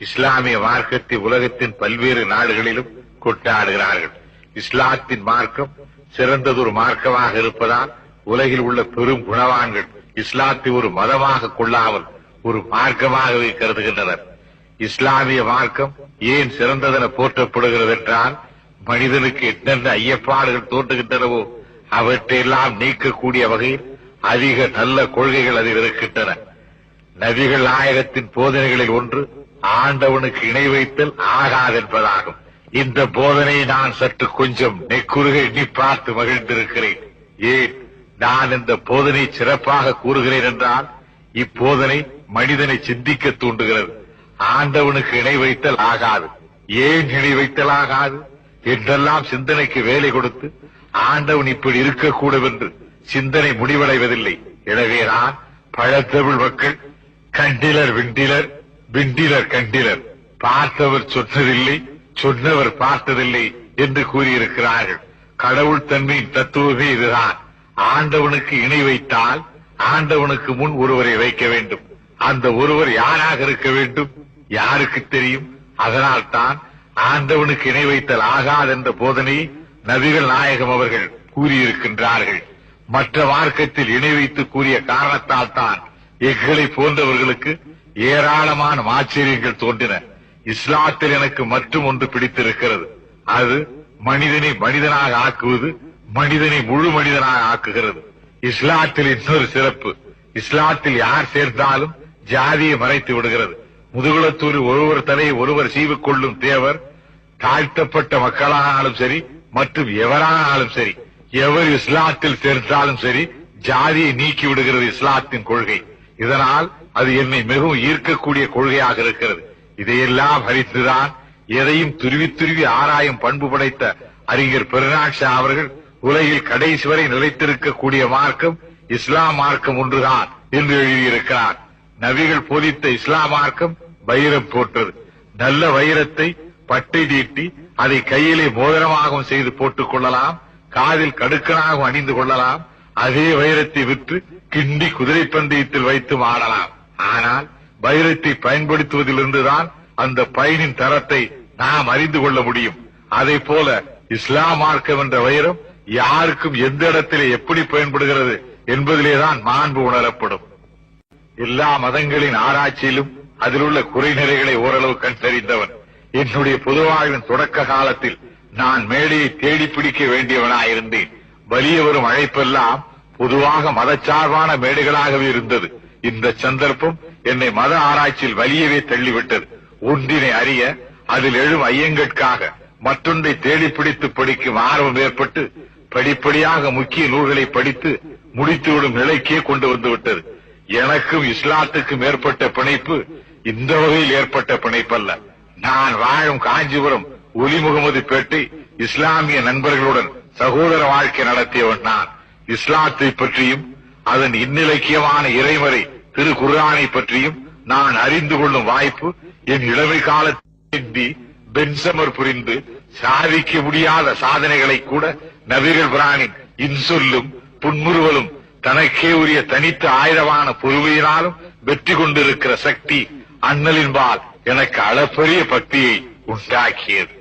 இஸ்லாமிய மார்க்கத்தை உலகத்தின் பல்வேறு நாடுகளிலும் கொண்டாடுகிறார்கள். இஸ்லாத்தின் மார்க்கம் சிறந்ததொரு மார்க்கமாக இருப்பதால் உலகில் உள்ள பெரும் குணவான்கள் இஸ்லாத்தை ஒரு மதமாக கொள்ளாமல் ஒரு மார்க்கமாகவே கருதுகின்றனர். இஸ்லாமிய மார்க்கம் ஏன் சிறந்ததென போற்றப்படுகிறது என்றால், மனிதனுக்கு என்னென்ன ஐயப்பாடுகள் தோன்றுகின்றனவோ அவற்றையெல்லாம் நீக்கக்கூடிய வகையில் அதிக நல்ல கொள்கைகள் அதில் இருக்கின்றன. நபிகள் நாயகத்தின் போதனைகளில் ஒன்று ஆண்டவனுக்கு இணை வைத்தல் ஆகாதென்பதாகும். இந்த போதனையை நான் சற்று கொஞ்சம் நெக்குருக எண்ணி பார்த்து மகிழ்ந்திருக்கிறேன். ஏன் நான் இந்த போதனை சிறப்பாக கூறுகிறேன் என்றால், இப்போதனை மனிதனை சிந்திக்க தூண்டுகிறது. ஆண்டவனுக்கு இணை வைத்தல் ஆகாது. ஏன் இணை வைத்தல் ஆகாது என்றெல்லாம் சிந்தனைக்கு வேலை கொடுத்து ஆண்டவன் இப்படி இருக்கக்கூடும் என்று சிந்தனை முடிவடைவதில்லை. எனவேதான் பழத்தமிழ் மக்கள் கண்டிலர் விண்டிலர், விண்டிலர் கண்டிலர், பார்த்தவர் சொன்னதில்லை, சொன்னவர் பார்த்ததில்லை என்று கூறியிருக்கிறார்கள். கடவுள் தன்மையின் தத்துவமே இதுதான். ஆண்டவனுக்கு இணை வைத்தால் ஆண்டவனுக்கு முன் ஒருவரை வைக்க வேண்டும். அந்த ஒருவர் யாராக இருக்க வேண்டும்? யாருக்கு தெரியும்? அதனால் தான் ஆண்டவனுக்கு இணை வைத்தல் ஆகாது என்ற போதனையை நபிகள் நாயகம் அவர்கள் கூறியிருக்கின்றார்கள். மற்ற மார்க்கத்தில் இணை வைத்து கூறிய காரணத்தால் தான் எங்களை போன்றவர்களுக்கு ஏராளமான ஆச்சரியங்கள் தோன்றின. இஸ்லாத்தில் எனக்கு மற்றும் ஒன்று பிடித்திருக்கிறது. அது மனிதனை மனிதனாக ஆக்குவது, மனிதனை முழு மனிதனாக ஆக்குகிறது. இஸ்லாத்தில் இன்னொரு சிறப்பு, இஸ்லாத்தில் யார் சேர்ந்தாலும் ஜாதியை மறைத்து விடுகிறது. முதுகுளத்தூரில் ஒருவர் தலையை ஒருவர் சீவிக்கொள்ளும் தேவர் தாழ்த்தப்பட்ட மக்களானாலும் சரி, மற்றும் எவரானாலும் சரி, எவர் இஸ்லாத்தில் சேர்ந்தாலும் சரி, ஜாதியை நீக்கி விடுகிறது இஸ்லாத்தின் கொள்கை. இதனால் அது என்னை மிகவும் ஈர்க்கக்கூடிய கொள்கையாக இருக்கிறது. இதையெல்லாம் அறிந்துதான் எதையும் துருவி துருவி ஆராயும் பண்பு படைத்த அறிஞர் பெருநாட்சா அவர்கள் உலகில் கடைசி வரை நிலைத்திருக்கக்கூடிய மார்க்கம் இஸ்லாம் மார்க்கம் ஒன்றுதான் என்று எழுதியிருக்கிறார். நபிகள் போதித்த இஸ்லாம் மார்க்கம் வைரம் போற்றது. நல்ல வைரத்தை பட்டை தீட்டி அதை கையிலே மோதிரமாகவும் செய்து போட்டுக் கொள்ளலாம், காதில் கடுக்கனாகவும் அணிந்து கொள்ளலாம். அதே வைரத்தை விற்று கிண்டி குதிரை பந்தயத்தில் வைத்து ஆடலாம். ஆனால் வைரத்தை பயன்படுத்துவதிலிருந்துதான் அந்த பயனின் தரத்தை நாம் அறிந்து கொள்ள முடியும். அதை போல இஸ்லாம் மார்க்கம் என்ற வைரம் யாருக்கும் எந்த இடத்திலே எப்படி பயன்படுகிறது என்பதிலேதான் மாண்பு உணரப்படும். எல்லா மதங்களின் ஆராய்ச்சியிலும் அதில் உள்ள குறைநிறைகளை ஓரளவு கண்டறிந்தவன். என்னுடைய பொதுவாழ்வின் தொடக்க காலத்தில் நான் மேடையை தேடி பிடிக்க வேண்டியவனாயிருந்தேன். வலிய வரும் அழைப்பெல்லாம் பொதுவாக மதச்சார்பான மேடைகளாகவே இருந்தது. இந்த சந்தர்ப்பம் என்னை மத ஆராய்ச்சியில் வலியவே தள்ளிவிட்டது. ஒன்றினை அறிய அதில் எழும் ஐயங்கட்காக மற்றொன்றை தேடி பிடித்து படிக்கும் ஆர்வம் ஏற்பட்டு படிப்படியாக முக்கிய நூல்களை படித்து முடித்துவிடும் நிலைக்கே கொண்டு வந்துவிட்டது. எனக்கும் இஸ்லாத்துக்கும் ஏற்பட்ட பிணைப்பு இந்த வகையில் ஏற்பட்ட பிணைப்பல்ல. நான் வாழும் காஞ்சிபுரம் ஒலி முகமது பேட்டை இஸ்லாமிய நண்பர்களுடன் சகோதர வாழ்க்கை நடத்தியவன் நான். இஸ்லாத்தை பற்றியும் அதன் இந்நிலக்கியமான இறைமறை திரு குர்ஆனை பற்றியும் நான் அறிந்து கொள்ளும் வாய்ப்பு என் இளமை காலத்தில் பென்சமர் புரிந்து சாதிக்க முடியாத சாதனைகளை கூட நபிகள் பிரானின் இன்சொல்லும் புன்முறுவலும் தனக்கே உரிய தனித்த ஆயுதமான பொறுமையினாலும் வெற்றி கொண்டிருக்கிற சக்தி அண்ணலின்பால் எனக்கு அளப்பரிய பக்தியை உண்டாக்கியது.